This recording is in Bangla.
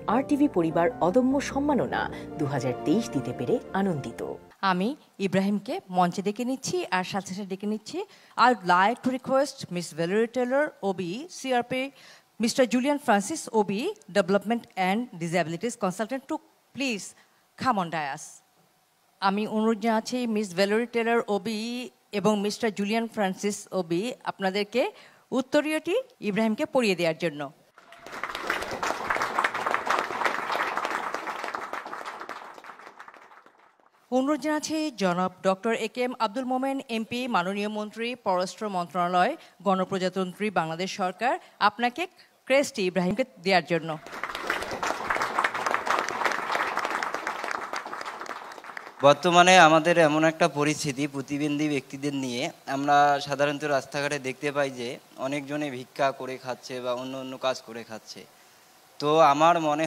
RTV পরিবার অদম্য সম্মাননা 2023 দিতে পেরে আনন্দিত। আমি ইব্রাহিমকে মঞ্চে ডেকে নিচ্ছি আর সাথে সাথে ডেকে নিচ্ছি I'd like to request Miss Valerie Taylor, OBE, CRP, Mr. Julian Francis, OBE, Development and Disabilities Consultant to please come on dais. আমি অনুরোধ জানাচ্ছি মিস ভ্যালেরি টেলর OBE এবং মিস্টার জুলিয়ান ফ্রান্সিস OBE আপনাদেরকে উত্তরীয়টি ইব্রাহিমকে পড়িয়ে দেওয়ার জন্য। অনুরোধ জানাচ্ছি জনাব doctor AK Abdul Momen MP, মাননীয় মন্ত্রী, পররাষ্ট্র মন্ত্রণালয়, গণপ্রজাতন্ত্রী বাংলাদেশ সরকার, আপনাকে ক্রেস্ট ইব্রাহিমকে দেওয়ার জন্য। বর্তমানে আমাদের এমন একটা পরিস্থিতি, প্রতিবন্ধী ব্যক্তিদের নিয়ে আমরা সাধারণত রাস্তাঘাটে দেখতে পাই যে অনেকজনে ভিক্ষা করে খাচ্ছে বা অন্য অন্য কাজ করে খাচ্ছে। তো আমার মনে